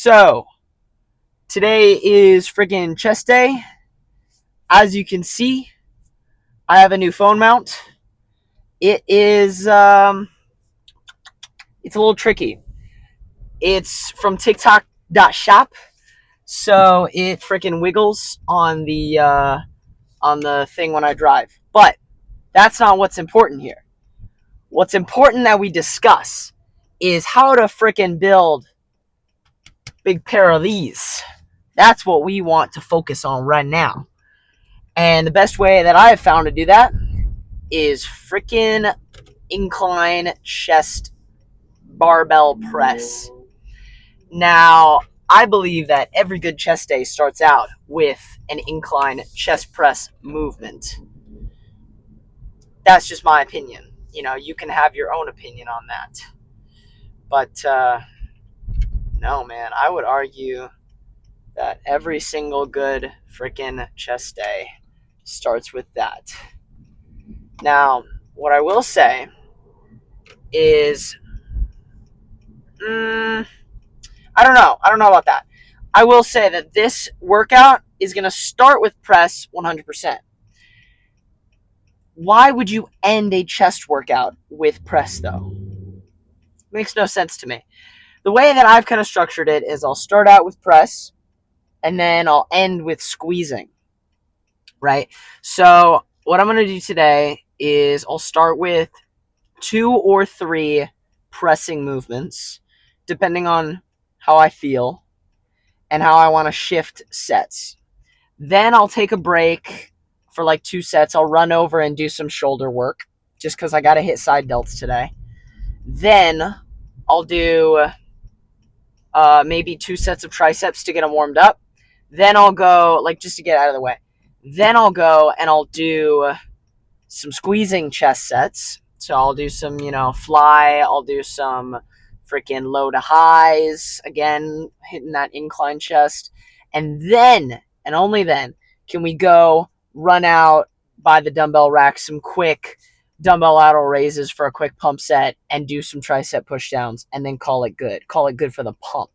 So, today is freaking chest day. As you can see, I have a new phone mount. It is, it's a little tricky. It's from TikTok.shop, so it freaking wiggles on the thing when I drive. But that's not what's important here. What's important that we discuss is how to freaking build big pair of these. That's what we want to focus on right now. And the best way that I have found to do that is freaking incline chest barbell press. Now, I believe that every good chest day starts out with an incline chest press movement. That's just my opinion. You can have your own opinion on that. But, no, man, I would argue that every single good freaking chest day starts with that. Now, what I will say is, I don't know. I don't know about that. I will say that this workout is going to start with press 100%. Why would you end a chest workout with press, though? Makes no sense to me. The way that I've kind of structured it is I'll start out with press, and then I'll end with squeezing, right? So what I'm going to do today is I'll start with 2 or 3 pressing movements, depending on how I feel and how I want to shift sets. Then I'll take a break for like 2 sets. I'll run over and do some shoulder work just because I got to hit side delts today. Then I'll do maybe 2 sets of triceps to get them warmed up. Then I'll go, like, just to get out of the way. Then I'll go and I'll do some squeezing chest sets. So I'll do some, fly. I'll do some freaking low to highs. Again, hitting that incline chest. And then, and only then, can we go run out by the dumbbell rack, some quick dumbbell lateral raises for a quick pump set, and do some tricep pushdowns, and then call it good. Call it good for the pump.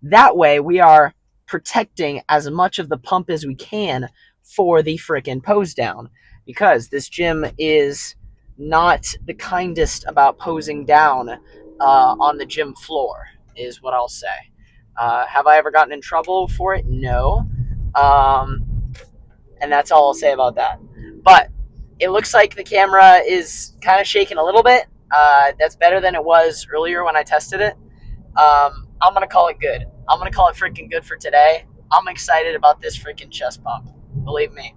That way, we are protecting as much of the pump as we can for the frickin' pose down, because this gym is not the kindest about posing down on the gym floor, is what I'll say. Have I ever gotten in trouble for it? No. And that's all I'll say about that. But it looks like the camera is kind of shaking a little bit. That's better than it was earlier when I tested it. I'm going to call it good. I'm going to call it freaking good for today. I'm excited about this freaking chest pump. Believe me.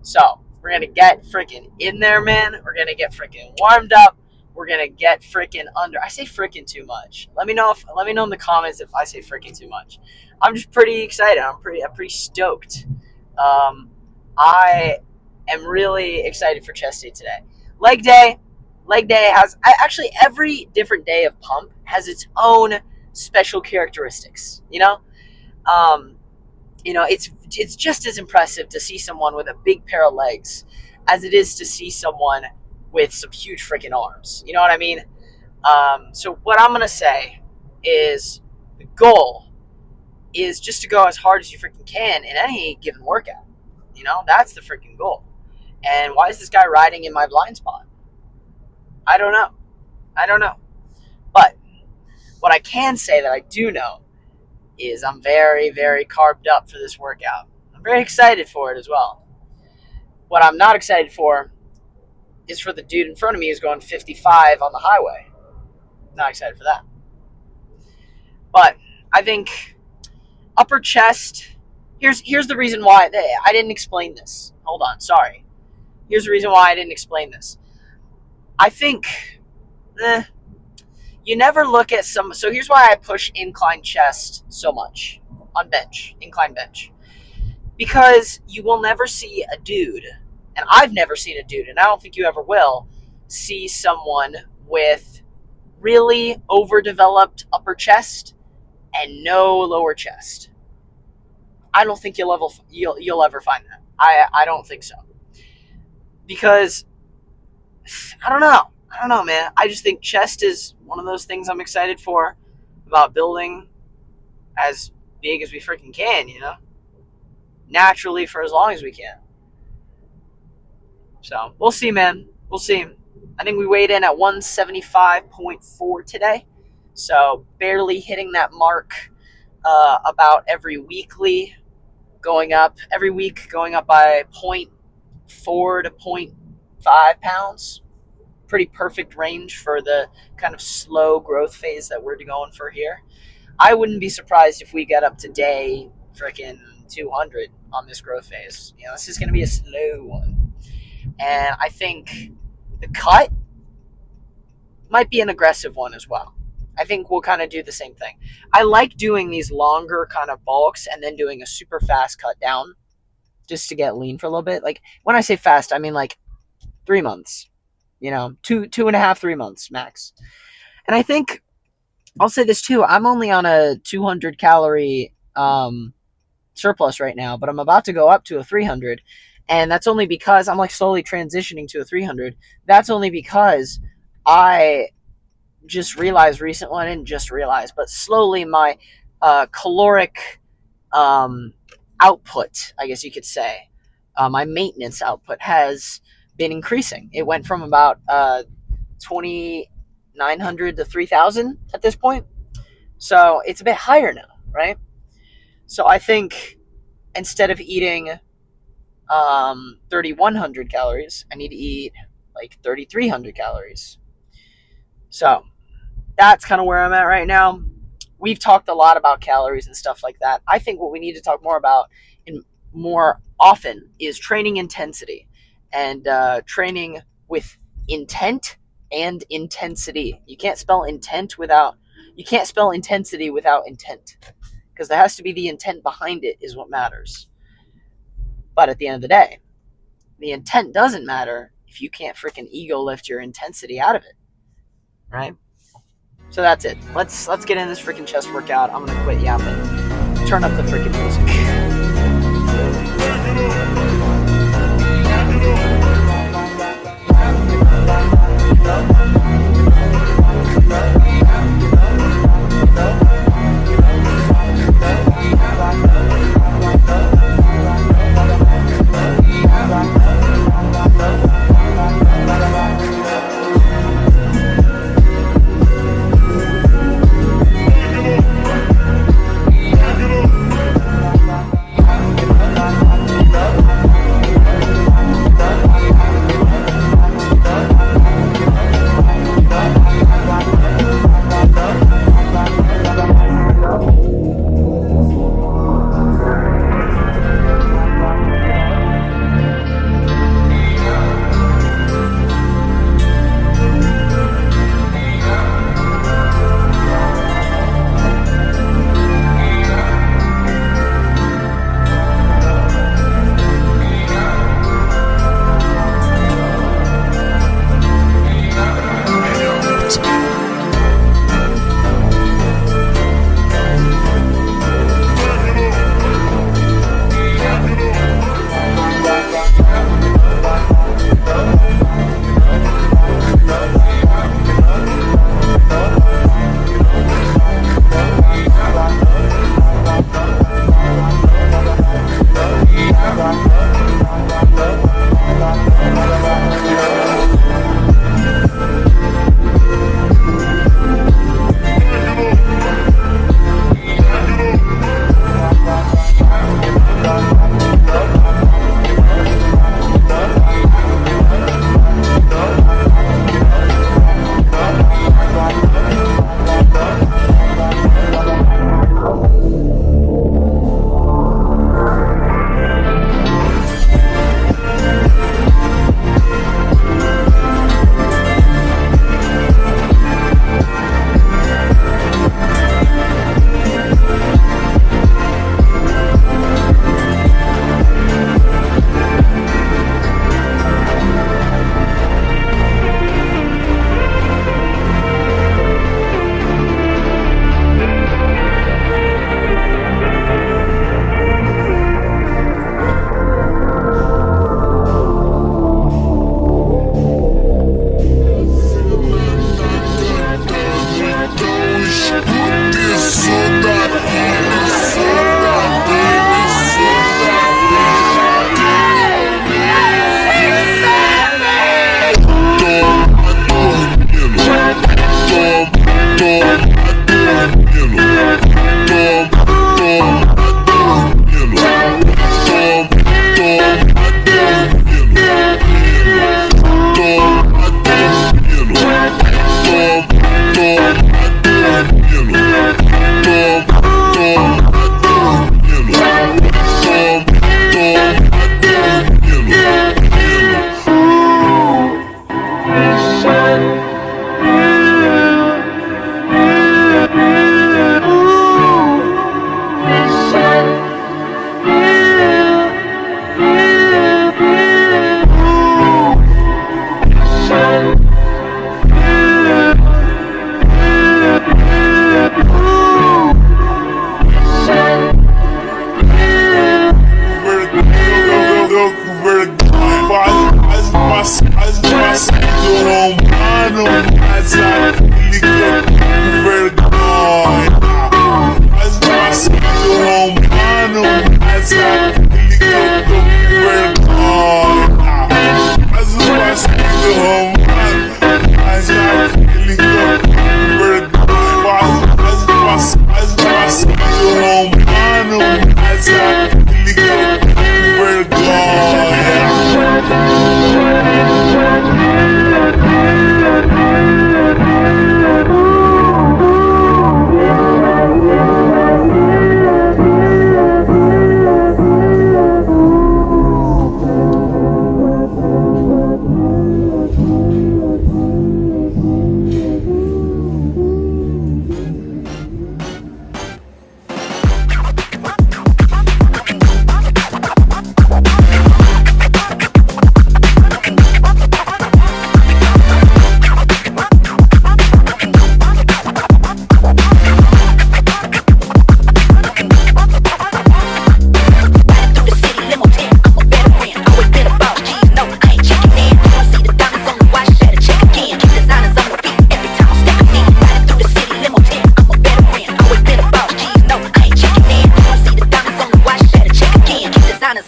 So, we're going to get freaking in there, man. We're going to get freaking warmed up. We're going to get freaking under. I say freaking too much. Let me know in the comments if I say freaking too much. I'm just pretty excited. I'm pretty stoked. I am really excited for chest day today. Leg day has actually every different day of pump has its own special characteristics. It's just as impressive to see someone with a big pair of legs as it is to see someone with some huge freaking arms. You know what I mean? So what I'm gonna say is the goal is just to go as hard as you freaking can in any given workout. That's the freaking goal. And why is this guy riding in my blind spot? I don't know. But what I can say that I do know is I'm very, very carved up for this workout. I'm very excited for it as well. What I'm not excited for is for the dude in front of me who's going 55 on the highway. Not excited for that. But I think upper chest, here's the reason why I didn't explain this. Hold on, sorry. Here's the reason why I didn't explain this. I think you never look at so here's why I push incline chest so much on incline bench. Because you will never see a dude, and I've never seen a dude, and I don't think you ever will, see someone with really overdeveloped upper chest and no lower chest. I don't think you'll ever find that. I don't think so. Because, I don't know, man. I just think chest is one of those things I'm excited for about building. as big as we freaking can, naturally for as long as we can. So we'll see, man. We'll see. I think we weighed in at 175.4 today. So barely hitting that mark about every weekly, going up every week, going up by zero point 0.4 to zero point 0.5 pounds. Pretty perfect range for the kind of slow growth phase that we're going for here. I wouldn't be surprised if we get up to day freaking 200 on this growth phase. This is going to be a slow one. And I think the cut might be an aggressive one as well. I think we'll kind of do the same thing. I like doing these longer kind of bulks and then doing a super fast cut down just to get lean for a little bit. Like when I say fast, I mean like 3 months, 2.5, 3 months max. And I think I'll say this too. I'm only on a 200 calorie surplus right now, but I'm about to go up to a 300. And that's only because I'm like slowly transitioning to a 300. That's only because I just realized recently, well, I didn't just realize, but slowly my caloric output, I guess you could say, my maintenance output has been increasing. It went from about 2,900 to 3,000 at this point. So it's a bit higher now, right? So I think instead of eating 3,100 calories, I need to eat like 3,300 calories. So that's kind of where I'm at right now. We've talked a lot about calories and stuff like that. I think what we need to talk more about and more often is training intensity and training with intent and intensity. You can't spell intensity without intent, because there has to be the intent behind it is what matters. But at the end of the day, the intent doesn't matter if you can't freaking ego lift your intensity out of it, right? So that's it. Let's get in this freaking chest workout. I'm gonna quit yapping. Turn up the freaking music.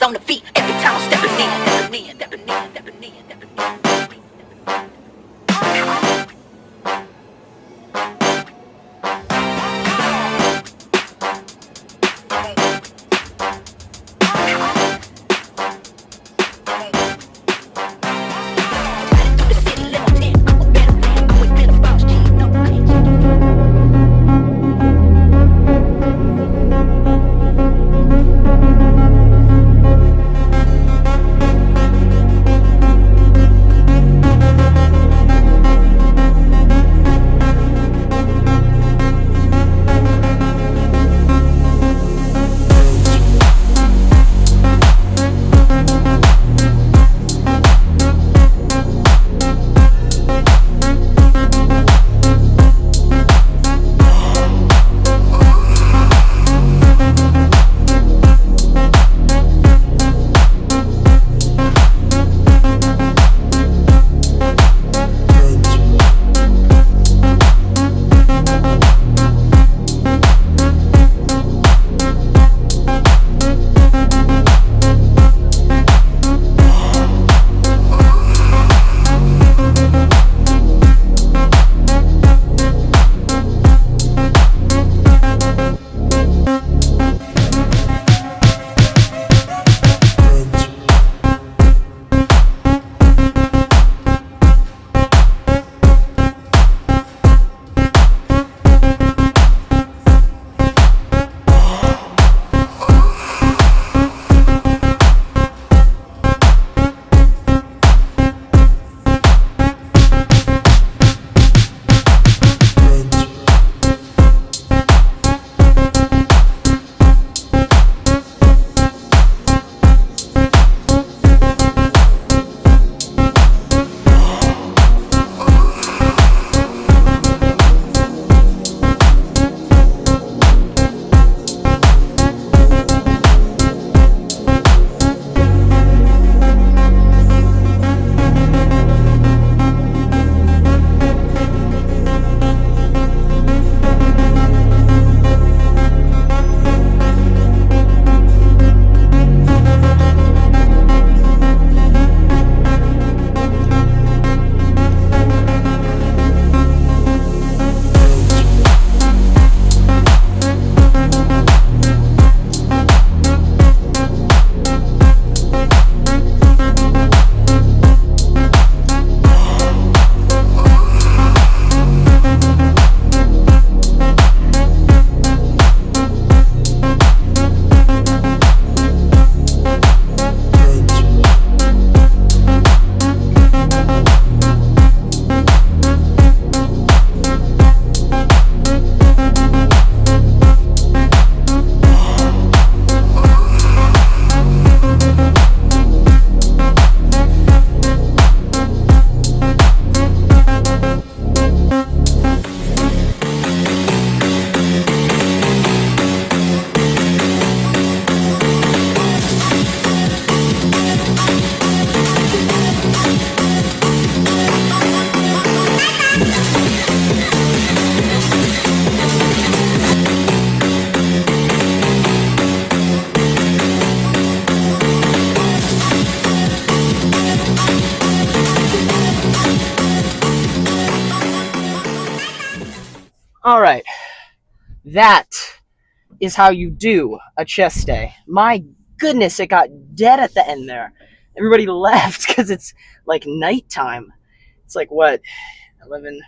On the feet every time I'm stepping in, stepping in, stepping in, stepping in, stepping in. All right. That is how you do a chest day. My goodness, it got dead at the end there. Everybody left because it's like nighttime. It's like what? 11,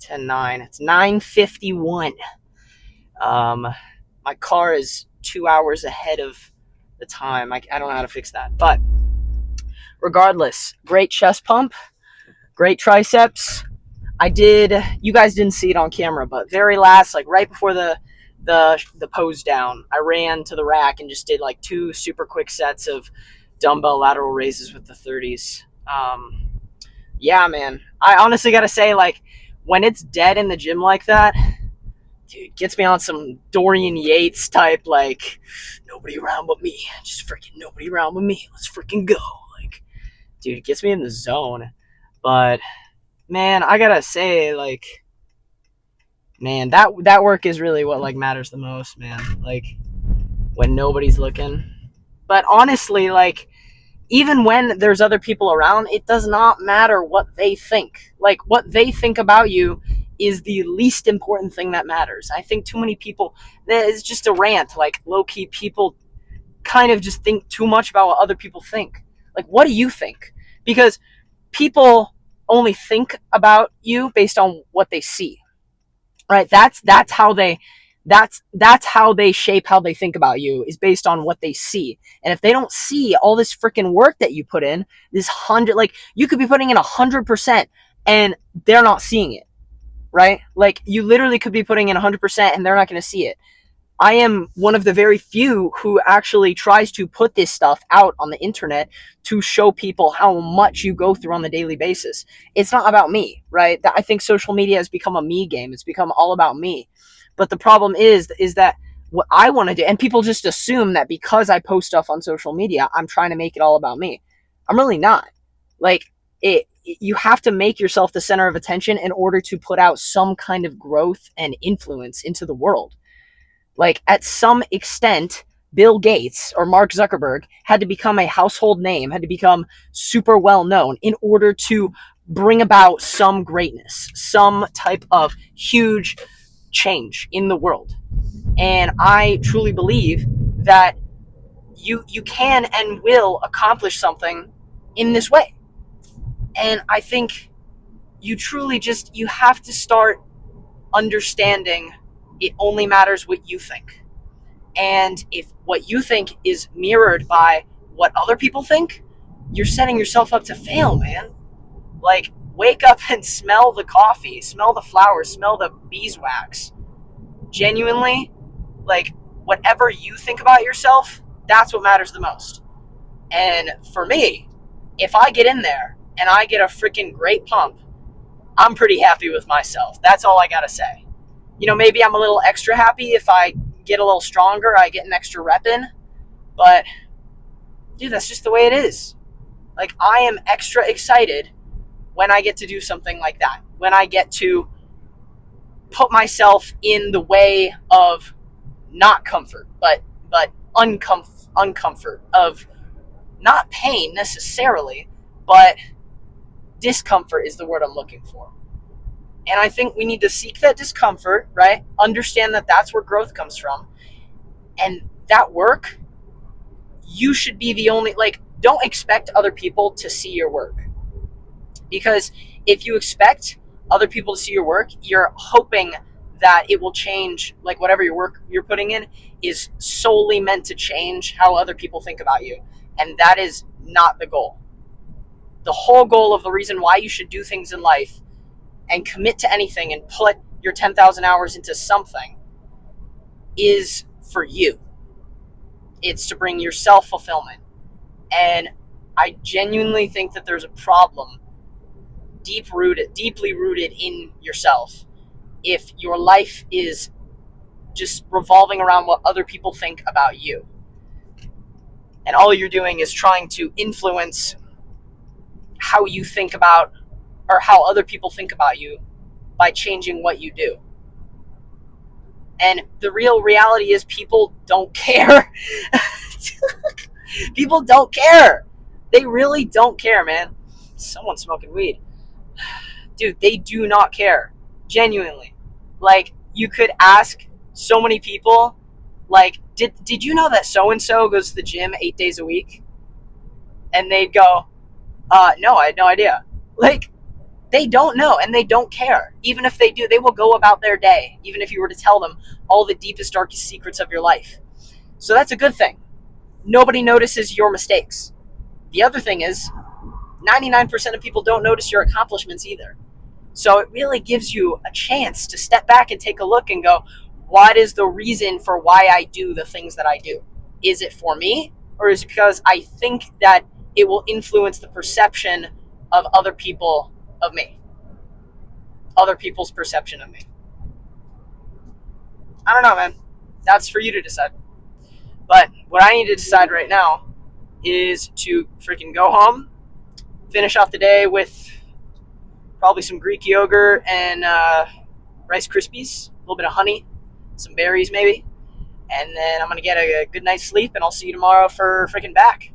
10, 9. It's 9:51. Um, my car is 2 hours ahead of the time. I don't know how to fix that. But regardless, great chest pump, great triceps. You guys didn't see it on camera, but very last, like right before the pose down, I ran to the rack and just did like 2 super quick sets of dumbbell lateral raises with the 30s. Yeah, man. I honestly gotta say, like, when it's dead in the gym like that, dude, gets me on some Dorian Yates type, like, nobody around but me. Just freaking nobody around but me. Let's freaking go. Like, dude, it gets me in the zone. But man, I gotta say, like, man, that work is really what like matters the most, man. Like when nobody's looking. But honestly, like even when there's other people around, it does not matter what they think. Like what they think about you is the least important thing that matters. I think too many people, it's just a rant, like low key people kind of just think too much about what other people think. Like what do you think? Because people only think about you based on what they see, right? That's how they shape how they think about you, is based on what they see. And if they don't see all this freaking work that you put in, this hundred, like you could be putting in 100% and they're not seeing it, right? Like you literally could be putting in 100% and they're not going to see it. I am one of the very few who actually tries to put this stuff out on the internet to show people how much you go through on the daily basis. It's not about me, right? I think social media has become a me game. It's become all about me. But the problem is that what I want to do, and people just assume that because I post stuff on social media, I'm trying to make it all about me. I'm really not. Like you have to make yourself the center of attention in order to put out some kind of growth and influence into the world. Like at some extent, Bill Gates or Mark Zuckerberg had to become a household name, had to become super well known in order to bring about some greatness, some type of huge change in the world. And I truly believe that you can and will accomplish something in this way. And I think you have to start understanding it only matters what you think. And if what you think is mirrored by what other people think, you're setting yourself up to fail, man. Like, wake up and smell the coffee, smell the flowers, smell the beeswax. Genuinely, like, whatever you think about yourself, that's what matters the most. And for me, if I get in there and I get a freaking great pump, I'm pretty happy with myself. That's all I gotta say. You know, maybe I'm a little extra happy if I get a little stronger, I get an extra rep in, but dude, that's just the way it is. Like, I am extra excited when I get to do something like that, when I get to put myself in the way of not comfort, but uncomfort, of not pain necessarily, but discomfort is the word I'm looking for. And I think we need to seek that discomfort, right? Understand that that's where growth comes from. And that work, you should be the only, like, don't expect other people to see your work. Because if you expect other people to see your work, you're hoping that it will change, like whatever your work you're putting in is solely meant to change how other people think about you. And that is not the goal. The whole goal of the reason why you should do things in life and commit to anything and put your 10,000 hours into something is for you. It's to bring yourself fulfillment. And I genuinely think that there's a problem deeply rooted in yourself. If your life is just revolving around what other people think about you, and all you're doing is trying to influence how you think about, or how other people think about you, by changing what you do. And the real reality is people don't care. People don't care. They really don't care, man. Someone's smoking weed. Dude, they do not care. Genuinely. Like, you could ask so many people, like, did you know that so and so goes to the gym 8 days a week? And they'd go, no, I had no idea. Like, they don't know and they don't care. Even if they do, they will go about their day, even if you were to tell them all the deepest, darkest secrets of your life. So that's a good thing. Nobody notices your mistakes. The other thing is, 99% of people don't notice your accomplishments either. So it really gives you a chance to step back and take a look and go, what is the reason for why I do the things that I do? Is it for me, or is it because I think that it will influence the perception of other people of me, other people's perception of me? I don't know, man. That's for you to decide. But what I need to decide right now is to freaking go home, finish off the day with probably some Greek yogurt and Rice Krispies, a little bit of honey, some berries maybe, and then I'm gonna get a good night's sleep, and I'll see you tomorrow for freaking back.